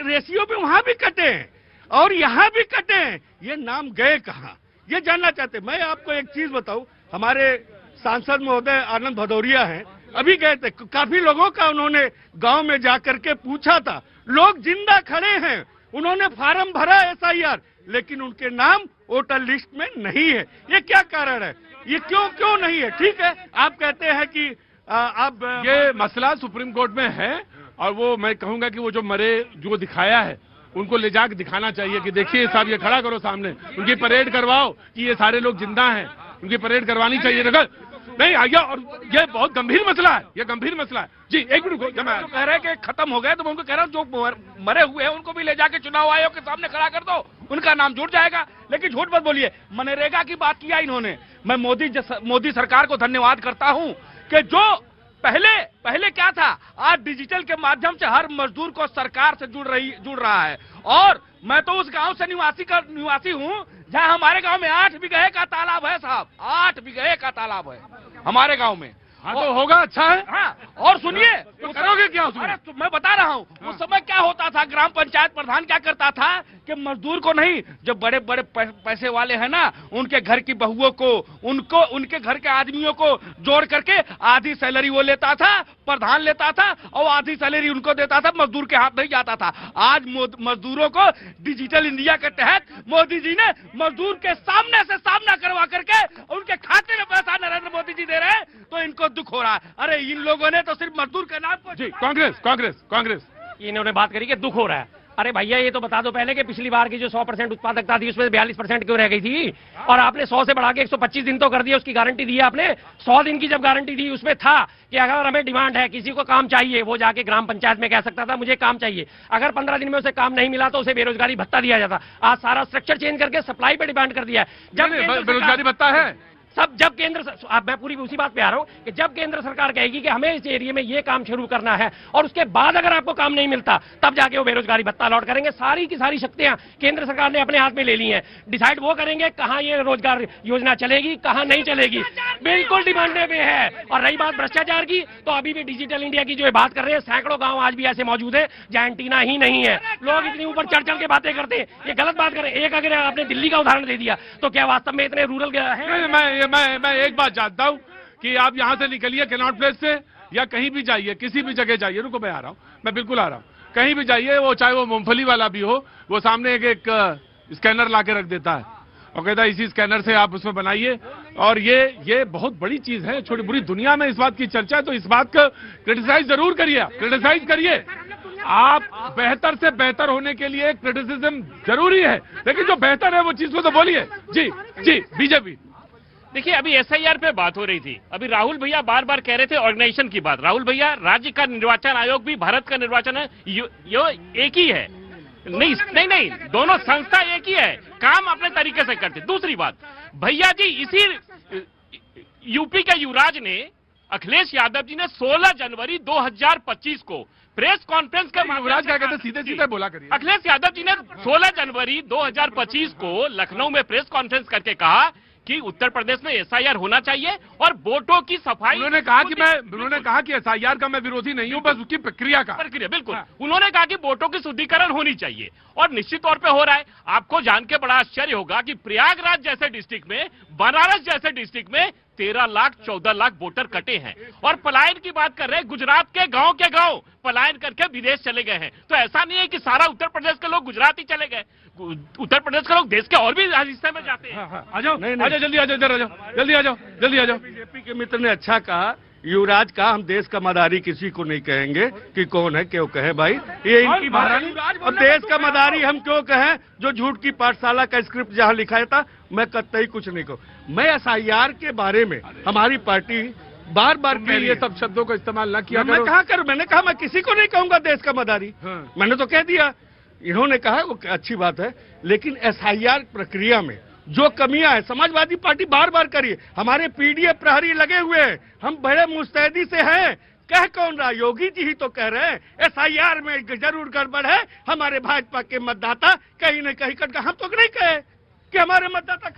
रेशियो में वहां भी कटे हैं और यहाँ भी कटे हैं। ये नाम गए कहाँ, ये जानना चाहते। मैं आपको एक चीज बताऊं, हमारे सांसद महोदय आनंद भदौरिया हैं, अभी गए थे, काफी लोगों का उन्होंने गांव में जाकर के पूछा था, लोग जिंदा खड़े हैं, उन्होंने फार्म भरा SIR, लेकिन उनके नाम वोटर लिस्ट में नहीं है। ये क्या कारण है, ये क्यों नहीं है? ठीक है, आप कहते हैं कि आप ये मसला सुप्रीम कोर्ट में है, और वो मैं कहूंगा कि वो जो मरे जो दिखाया है उनको ले जाकर दिखाना चाहिए कि देखिए साहब, ये खड़ा करो सामने, उनकी परेड करवाओ कि ये सारे लोग जिंदा हैं, उनकी परेड करवानी चाहिए। नहीं आइए, और ये बहुत गंभीर मसला है, ये गंभीर मसला है। जी एक मिनट, जब मैं कह रहे हैं कि खत्म हो गए, तो मैं उनको कह रहा हूँ जो मरे हुए हैं उनको भी ले जाके चुनाव आयोग के सामने खड़ा कर दो, उनका नाम जुड़ जाएगा। लेकिन झूठ मत बोलिए। मनरेगा की बात किया इन्होंने, मैं मोदी सरकार को धन्यवाद करता हूँ कि जो पहले क्या था, आज डिजिटल के माध्यम से हर मजदूर को सरकार से जुड़ रहा है। और मैं तो उस गांव से निवासी हूं जहां हमारे गांव में 8 बीघे का तालाब है साहब, 8 बीघे का तालाब है हमारे गांव में। हाँ तो होगा, अच्छा है। हाँ, और सुनिए, तो करोगे क्या उसमें? अरे तो मैं बता रहा हूँ, उस समय क्या होता था, ग्राम पंचायत प्रधान क्या करता था कि मजदूर को नहीं, जो बड़े बड़े पैसे वाले हैं ना, उनके घर की बहुओं को, उनके घर के आदमियों को जोड़ करके आधी सैलरी वो लेता था, प्रधान लेता था, और आधी सैलरी उनको देता था, मजदूर के हाथ नहीं जाता था। आज मजदूरों को डिजिटल इंडिया के तहत मोदी जी ने मजदूर के सामने से सामना करवा करके उनके खाते में पैसा नरेंद्र मोदी जी दे रहे हैं, तो इनको दुख हो रहा है। अरे इन लोगों ने तो सिर्फ मजदूर के नाम पर। जी कांग्रेस इन्होंने बात करी कि दुख हो रहा है। अरे भैया ये तो बता दो पहले कि पिछली बार की जो 100% उत्पादकता थी उसमें 42% क्यों रह गई थी, और आपने 100 से बढ़ा के 125 दिन तो कर दिया, उसकी गारंटी दी है आपने। 100 दिन की जब गारंटी दी उसमें था कि अगर हमें डिमांड है, किसी को काम चाहिए, वो जाके ग्राम पंचायत में कह सकता था मुझे काम चाहिए, अगर 15 दिन में उसे काम नहीं मिला तो उसे बेरोजगारी भत्ता दिया जाता। आज सारा स्ट्रक्चर चेंज करके सप्लाई पे डिमांड कर दिया है। जब बेरोजगारी भत्ता है जब मैं पूरी उसी बात पे आ रहा हूं कि जब केंद्र सरकार कहेगी कि हमें इस एरिया में ये काम शुरू करना है, और उसके बाद अगर आपको काम नहीं मिलता तब जाके वो बेरोजगारी भत्ता अलॉट करेंगे। सारी की सारी शक्तियां केंद्र सरकार ने अपने हाथ में ले ली हैं। डिसाइड वो करेंगे कहां ये रोजगार योजना चलेगी, कहां नहीं चलेगी, बिल्कुल डिमांडे पे है। और रही बात भ्रष्टाचार की, तो अभी भी डिजिटल इंडिया की जो बात कर रहे हैं, सैकड़ों गांव आज भी ऐसे मौजूद है जहां एंटीना ही नहीं है। लोग इतनी ऊपर चढ़ के बातें करते हैं, ये गलत बात करें। एक अगर आपने दिल्ली का उदाहरण दे दिया, तो क्या वास्तव में इतने रूरल है? मैं एक बात जानता हूं कि आप यहां से निकलिए कैनॉट प्लेस से, या कहीं भी जाइए, किसी भी जगह जाइए, रुको मैं आ रहा हूं, मैं बिल्कुल आ रहा हूं, कहीं भी जाइए, वो चाहे वो मूंगफली वाला भी हो, वो सामने एक स्कैनर ला के रख देता है और कहता है इसी स्कैनर से आप उसमें बनाइए। और ये बहुत बड़ी चीज है, छोटी बुरी दुनिया में इस बात की चर्चा है, तो इस बात को क्रिटिसाइज जरूर करिए, क्रिटिसाइज करिए। आप बेहतर से बेहतर होने के लिए क्रिटिसिज्म जरूरी है, लेकिन जो बेहतर है वो चीज को तो बोलिए। जी बीजेपी। देखिए, अभी SIR पे बात हो रही थी, अभी राहुल भैया बार बार कह रहे थे ऑर्गेनाइजेशन की बात। राहुल भैया, राज्य का निर्वाचन आयोग भी भारत का निर्वाचन है, यो एक ही है। नहीं, दोनों संस्था एक ही है, काम अपने तरीके से करते। दूसरी बात, भैया जी, इसी यूपी के युवराज ने, अखिलेश यादव जी ने 16 जनवरी 2025 को प्रेस कॉन्फ्रेंस के युवराज क्या कहते, सीधे बोला करिए। अखिलेश यादव जी ने 16 जनवरी 2025 को लखनऊ में प्रेस कॉन्फ्रेंस करके कहा कि उत्तर प्रदेश में SIR होना चाहिए और वोटों की सफाई। उन्होंने कहा कि SIR का मैं विरोधी नहीं हूं, बस उसकी प्रक्रिया बिल्कुल। हाँ। उन्होंने कहा कि वोटों की शुद्धिकरण होनी चाहिए, और निश्चित तौर पे हो रहा है। आपको जान के बड़ा आश्चर्य होगा कि प्रयागराज जैसे डिस्ट्रिक्ट में, बनारस जैसे डिस्ट्रिक्ट में 13 लाख 14 लाख वोटर कटे हैं। और पलायन की बात कर रहे हैं, गुजरात के गांव पलायन करके विदेश चले गए हैं। तो ऐसा नहीं है कि सारा उत्तर प्रदेश के लोग गुजरात ही चले गए, उत्तर प्रदेश के लोग देश के और भी हिस्से में जाते हैं। आ जाओ, जल्दी आ जाओ। बीजेपी के मित्र ने अच्छा कहा, युवराज का हम देश का मदारी किसी को नहीं कहेंगे कि कौन है क्यों कहे भाई, ये इनकी महारानी। और देश का मदारी हम क्यों कहें जो झूठ की पाठशाला का स्क्रिप्ट जहां लिखा था, मैं कतई कुछ नहीं कहूं। मैं SIR के बारे में हमारी पार्टी बार ये सब शब्दों का इस्तेमाल न किया करो। मैंने कहा मैं किसी को नहीं कहूंगा देश का मदारी। मैंने तो कह दिया, इन्होंने कहा वो अच्छी बात है, लेकिन SIR प्रक्रिया में जो कमियां है समाजवादी पार्टी बार बार करिए, हमारे पीडीए प्रहरी लगे हुए हैं, हम बड़े मुस्तैदी से हैं। कह कौन रहा? योगी जी ही तो कह रहे हैं एसआईआर में जरूर गड़बड़ है, हमारे भाजपा के मतदाता कहीं न कहीं कट। हम तो नहीं कहे कि हमारे मतदाता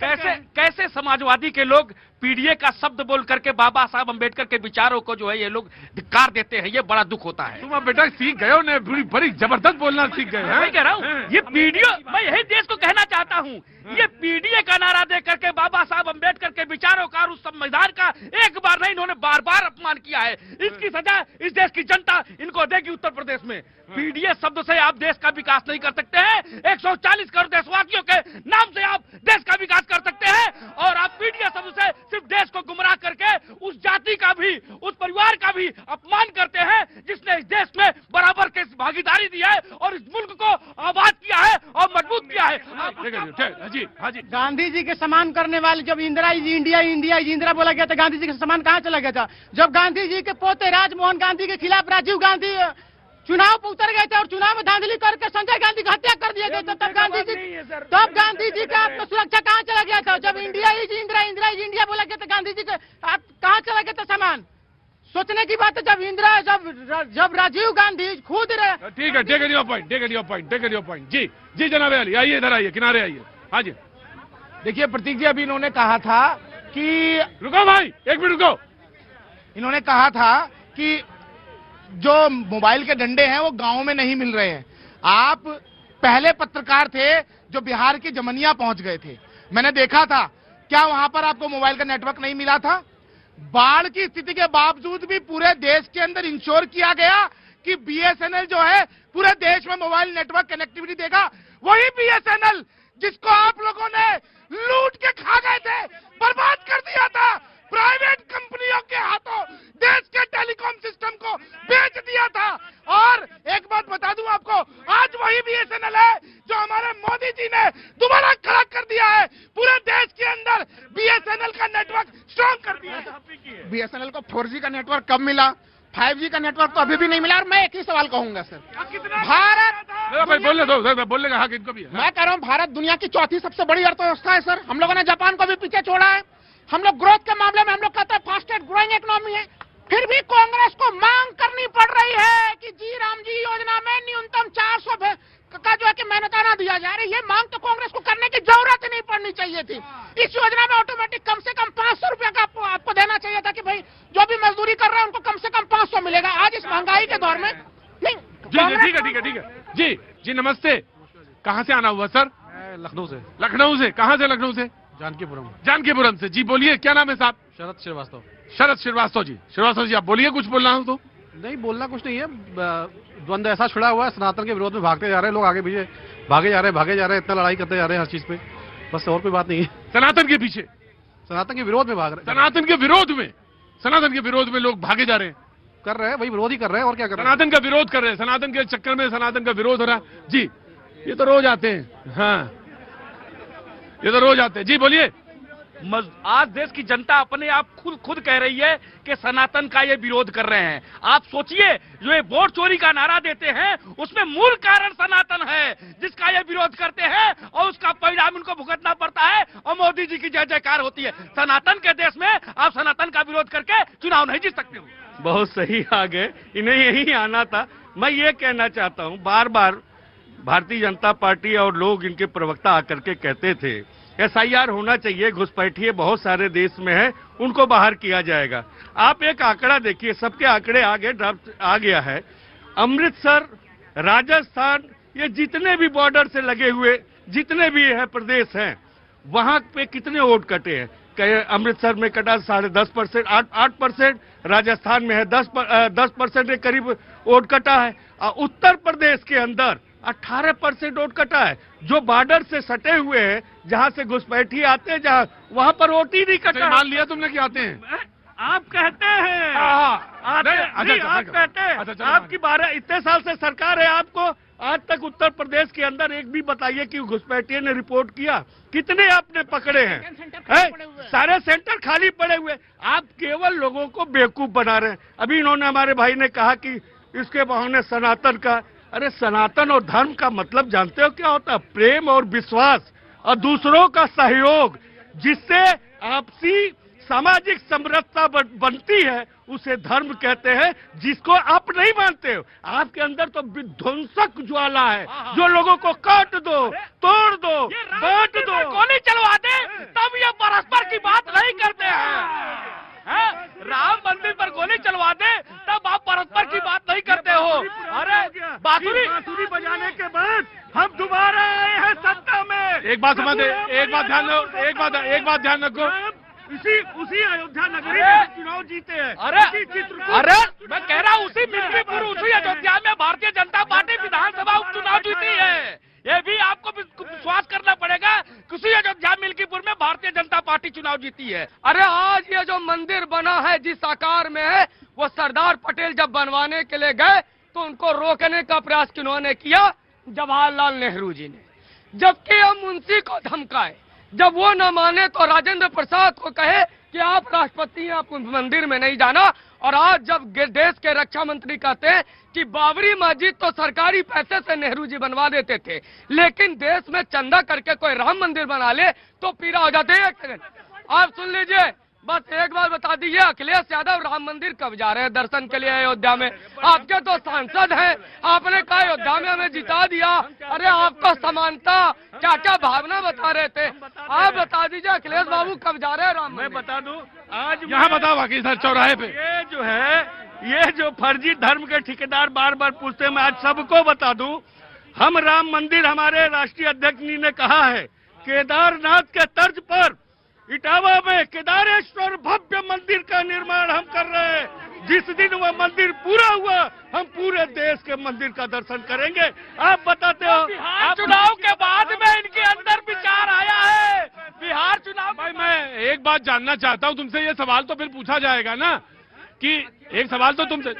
कैसे समाजवादी के लोग पीडीए का शब्द बोल करके बाबा साहब अम्बेडकर के विचारों को जो है ये लोग धिक्कार देते हैं, ये बड़ा दुख होता है। तुम अब बेटा सीख गए हो ने, बड़ी जबरदस्त बोलना सीख गए हैं। मैं कह रहा हूँ ये पीडीए, मैं यही देश को कहना चाहता हूँ, ये पीडीए का नारा दे करके बाबा साहब अम्बेडकर के विचारों का और उस संविधान का एक बार नहीं इन्होंने बार बार अपमान किया है। इसकी सजा इस देश की जनता इनको देगी। उत्तर प्रदेश में पीडीए शब्द से आप देश का विकास नहीं कर सकते हैं। 140 करोड़ देशवासियों के नाम से आप देश का विकास कर सकते हैं, और आप पीडीए शब्द से सिर्फ देश को गुमराह करके उस जाति का भी, उस परिवार का भी अपमान करते हैं जिसने इस देश में बराबर की भागीदारी दी है और इस मुल्क को आबाद किया है और मजबूत किया है। हाजी गांधी जी के सम्मान करने वाले, जब इंदिरा जी इंदिरा बोला गया था, गांधी जी का सम्मान कहाँ चला गया था? जब गांधी जी के पोते राजमोहन गांधी के खिलाफ राजीव गांधी चुनाव पर उतर गए थे और चुनाव में धांधली करके संजय गांधी की हत्या कर दिया गया था, तब गांधी जी का आत्मसुरक्षा कहाँ चला गया था? जब इंडिया बोला गया था, गांधी जी का कहाँ चला गया था सम्मान? सोचने की बात है। जब राजीव गांधी खुद ठीक है, टेक योर पॉइंट। जी जनाब अली, आइए इधर, आइए किनारे आइए। हाँ जी, देखिए प्रतीक जी, अभी इन्होंने कहा था कि, रुको भाई एक मिनट रुको। इन्होंने कहा था कि जो मोबाइल के डंडे हैं वो गांव में नहीं मिल रहे हैं। आप पहले पत्रकार थे जो बिहार की जमनिया पहुंच गए थे, मैंने देखा था। क्या वहां पर आपको मोबाइल का नेटवर्क नहीं मिला था? बाढ़ की स्थिति के बावजूद भी पूरे देश के अंदर इंश्योर किया गया कि बीएसएनएल जो है पूरे देश में मोबाइल नेटवर्क कनेक्टिविटी देगा। वही बीएसएनएल जिसको आप लोगों ने लूट के खा गए थे, बर्बाद कर दिया था, प्राइवेट कंपनियों के हाथों देश के टेलीकॉम सिस्टम को बेच दिया था। और एक बात बता दूं आपको, आज वही बीएसएनएल है जो हमारे मोदी जी ने दोबारा खड़ा कर दिया है। पूरे देश के अंदर बीएसएनएल का नेटवर्क स्ट्रॉन्ग कर दिया है। बीएसएनएल को 4G का नेटवर्क कब मिला? 5G का नेटवर्क तो अभी भी नहीं मिला। और मैं एक ही सवाल कहूंगा सर, भारत बोलने का हक इनको भी है। मैं कह रहा हूँ भारत दुनिया की चौथी सबसे बड़ी अर्थव्यवस्था है सर। हम लोगों ने जापान को भी पीछे छोड़ा है। हम लोग ग्रोथ के मामले में हम लोग कहते हैं फास्टेस्ट ग्रोइंग इकोनॉमी है। फिर भी कांग्रेस को मांग करनी पड़ रही है कि जी राम जी योजना में न्यूनतम 400 का जो है कि मेहनताना दिया जा रहा है। ये मांग तो कांग्रेस को करने की जरूरत ही नहीं पड़नी चाहिए थी। इस योजना में ऑटोमेटिक कम से कम 500 रुपया का आपको देना चाहिए था कि भाई जो भी मजदूरी कर रहे हैं उनको कम से कम 500 मिलेगा। आज इस महंगाई के दौर में नहीं। ठीक है। जी नमस्ते। कहाँ से आना हुआ सर? लखनऊ से। कहाँ से? लखनऊ से जानकीपुरम से। जी बोलिए, क्या नाम है साहब? शरद श्रीवास्तव। शरद श्रीवास्तव जी आप बोलिए, कुछ बोलना हो तो। नहीं, बोलना कुछ नहीं है। द्वंद्व ऐसा छिड़ा हुआ है, सनातन के विरोध में भागते जा रहे हैं लोग, आगे पीछे भागे जा रहे हैं, इतना लड़ाई करते जा रहे हैं हर चीज पे। बस और कोई बात नहीं है। सनातन के पीछे, सनातन के विरोध में भाग रहे हैं। सनातन के विरोध में लोग भागे जा रहे हैं, कर रहे हैं, वही विरोध ही कर रहे हैं और क्या कर रहे हैं। सनातन का विरोध कर रहे हैं, सनातन के चक्कर में सनातन का विरोध हो रहा है। जी ये तो रोज आते हैं। हाँ, ये तो रोज आते हैं। जी बोलिए। आज देश की जनता अपने आप खुद कह रही है कि सनातन का ये विरोध कर रहे हैं। आप सोचिए, जो ये वोट चोरी का नारा देते हैं उसमें मूल कारण सनातन है जिसका ये विरोध करते हैं, और उसका परिणाम उनको भुगतना पड़ता है और मोदी जी की जय जयकार होती है। सनातन के देश में आप सनातन का विरोध करके चुनाव नहीं जीत सकते हो। बहुत सही आ गए, इन्हें यही आना था। मैं ये कहना चाहता हूँ, बार बार भारतीय जनता पार्टी और लोग इनके प्रवक्ता आकर के कहते थे एसआईआर होना चाहिए, घुसपैठिए बहुत सारे देश में है, उनको बाहर किया जाएगा। आप एक आंकड़ा देखिए, सबके आंकड़े आगे ड्राफ्ट आ गया है। अमृतसर, राजस्थान, ये जितने भी बॉर्डर से लगे हुए जितने भी है प्रदेश हैं, वहां पे कितने वोट कटे हैं? अमृतसर में कटा 10.5%, 8%, राजस्थान में है 10% के करीब वोट कटा है। उत्तर प्रदेश के अंदर 18% वोट कटा है। जो बॉर्डर से सटे हुए हैं, जहां से घुसपैठी आते हैं, जहां वहां पर वोट ही नहीं कटा। मान लिया तुमने कि आते हैं? आप कहते हैं, आप कहते हैं, आपकी 12 इतने साल से सरकार है, आपको आज तक उत्तर प्रदेश के अंदर एक भी बताइए कि घुसपैठियों ने रिपोर्ट किया? कितने आपने पकड़े हैं? सारे सेंटर खाली पड़े हुए। आप केवल लोगों को बेवकूफ बना रहे हैं। अभी इन्होंने, हमारे भाई ने कहा कि इसके बहाने सनातन का, अरे सनातन और धर्म का मतलब जानते हो क्या होता है? प्रेम और विश्वास। और दूसरों का सहयोग, जिससे आपसी सामाजिक समरसता बनती है, उसे धर्म कहते हैं, जिसको आप नहीं मानते हो। आपके अंदर तो विध्वंसक ज्वाला है, जो लोगों को काट दो, तोड़ दो, बांट दो, गोली चलवा दे तब ये परस्पर की बात नहीं करते हैं। राम मंदिर पर गोली चलवा दे तब आप परस्पर की बात नहीं करते हो। अरे बांसुरी बजाने के बाद हम दोबारा आए हैं सत्ता में। एक बात समझ, एक बात ध्यान दो, एक बात ध्यान रखो। उसी अयोध्या नगरी में चुनाव जीते हैं। अरे मैं कह रहा हूँ उसी मिल्कीपुर, उसी अयोध्या में भारतीय जनता पार्टी विधानसभा उपचुनाव जीती है। ये भी आपको विश्वास करना पड़ेगा। किसी अयोध्या मिल्कीपुर में भारतीय जनता पार्टी चुनाव जीती है। अरे आज ये जो मंदिर बना है जिस आकार में है, वो सरदार पटेल जब बनवाने के लिए गए तो उनको रोकने का प्रयास किन्होंने किया? जवाहरलाल नेहरू जी ने। जबकि हम मुंशी को धमकाए, जब वो न माने तो राजेंद्र प्रसाद को कहे कि आप राष्ट्रपति हैं, आप मंदिर में नहीं जाना। और आज जब देश के रक्षा मंत्री कहते हैं कि बाबरी मस्जिद तो सरकारी पैसे से नेहरू जी बनवा देते थे, लेकिन देश में चंदा करके कोई राम मंदिर बना ले तो पीड़ा हो जाते है। एक सेकंड आप सुन लीजिए, बस एक बार बता दीजिए, अखिलेश यादव राम मंदिर कब जा रहे हैं दर्शन के लिए अयोध्या में? आपके तो सांसद हैं, आपने कहा अयोध्या में हमें जिता दिया। अरे आपको समानता क्या क्या भावना बता रहे थे, आप बता दीजिए अखिलेश बाबू कब जा रहे हैं राम मंदिर? मैं बता दूं, आज यहाँ बताओ बाकी सर चौराहे पे ये जो है, ये जो फर्जी धर्म के ठेकेदार बार बार पूछते हैं, मैं आज सबको बता दूं, हम राम मंदिर, हमारे राष्ट्रीय अध्यक्ष जी ने कहा है, केदारनाथ के तर्ज पर इटावा में केदारेश्वर भव्य मंदिर का निर्माण हम कर रहे हैं। जिस दिन वह मंदिर पूरा हुआ, हम पूरे देश के मंदिर का दर्शन करेंगे। आप बताते हो बिहार चुनाव के बाद में इनके अंदर विचार आया है। बिहार चुनाव भाई मैं एक बात जानना चाहता हूँ तुमसे, ये सवाल तो फिर पूछा जाएगा ना कि एक सवाल तो तुमसे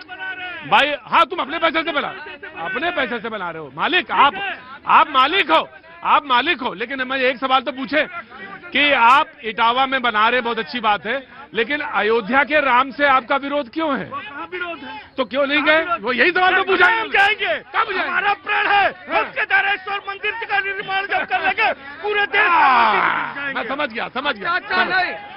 भाई, हाँ तुम अपने पैसे से बना, अपने पैसे से बना रहे हो, मालिक आप मालिक हो, लेकिन मैं एक सवाल तो पूछे कि आप इटावा में बना रहे, बहुत अच्छी बात है, लेकिन अयोध्या के राम से आपका विरोध क्यों है? विरोध है तो क्यों नहीं गए? वो यही सवाल तो पूछा हम जाएंगे, कब जाएंगे? हमारा प्रण है हम केदारेश्वर मंदिर का निर्माण जब कर लेंगे पूरे देश मैं समझ गया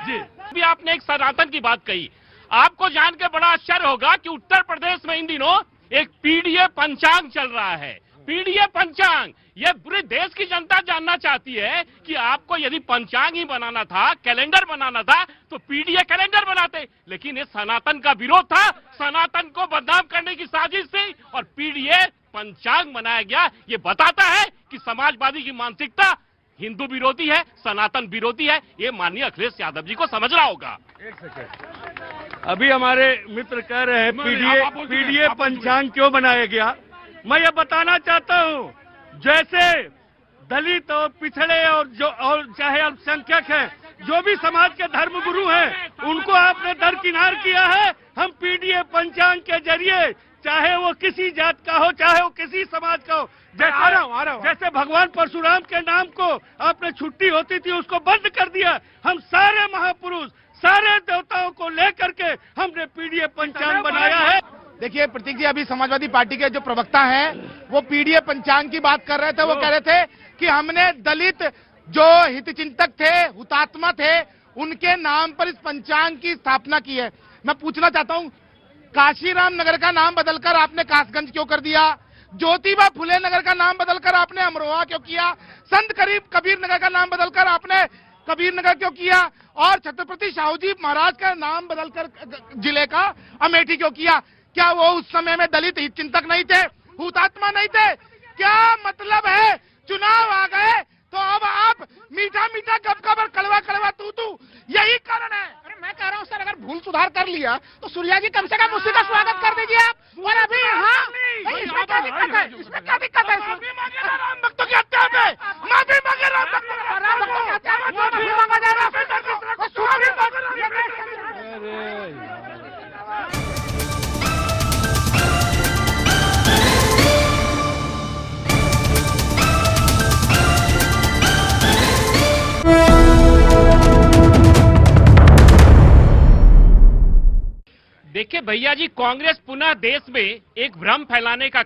जी। अभी आपने एक सनातन की बात कही, आपको जान के बड़ा आश्चर्य होगा कि उत्तर प्रदेश में इन दिनों एक पीडीए पंचांग चल रहा है। पीडीए पंचांग, ये पूरे देश की जनता जानना चाहती है कि आपको यदि पंचांग ही बनाना था, कैलेंडर बनाना था, तो पीडीए कैलेंडर बनाते, लेकिन ये सनातन का विरोध था, सनातन को बदनाम करने की साजिश थी और पीडीए पंचांग बनाया गया। ये बताता है कि समाजवादी की मानसिकता हिंदू विरोधी है, सनातन विरोधी है। ये माननीय अखिलेश यादव जी को समझना होगा। एक सेकंड, अभी हमारे मित्र कह रहे हैं पीडीए पंचांग क्यों बनाया गया। मैं ये बताना चाहता हूँ, जैसे दलित और पिछड़े और चाहे अल्पसंख्यक है, जो भी समाज के धर्म गुरु हैं, उनको आपने दरकिनार किया है। हम पीडीए पंचांग के जरिए, चाहे वो किसी जात का हो, चाहे वो किसी समाज का हो, जैसे भगवान परशुराम के नाम को आपने छुट्टी होती थी उसको बंद कर दिया। हम सारे महापुरुष, सारे देवताओं को लेकर के हमने पीडीए पंचांग बनाया है। देखिए प्रतीक जी, अभी समाजवादी पार्टी के जो प्रवक्ता हैं वो पीडीए पंचांग की बात कर रहे थे। वो कह रहे थे कि हमने दलित जो हितचिंतक थे, हुतात्मा थे, उनके नाम पर इस पंचांग की स्थापना की है। मैं पूछना चाहता हूं, काशीराम नगर का नाम बदलकर आपने कासगंज क्यों कर दिया? ज्योतिबा फुले नगर का नाम बदलकर आपने अमरोहा क्यों किया? संत कबीर नगर का नाम बदलकर आपने कबीर नगर क्यों किया? और छत्रपति शाहूजी महाराज का नाम बदलकर जिले का अमेठी क्यों किया? क्या वो उस समय में दलित हितचिंतक नहीं थे, हुतात्मा नहीं थे? क्या मतलब है? चुनाव आ गए तो अब आप मीठा मीठा गपगप और कड़वा कड़वा तू तू, यही कारण है। अरे मैं कह रहा हूँ सर, अगर भूल सुधार कर लिया तो सूर्या जी कम से कम उसी का स्वागत कर दीजिए आप। और अभी हाँ, इसमें क्या दिक्कत है? इसमें क्या दिक्कत है? माफी मांगे राम भक्तों की हत्या पे, माफी मांगे राम भक्तों की हत्या पे, माफी मांगा जा रहा है। देखिए भैया जी, कांग्रेस पुनः देश में एक भ्रम फैलाने का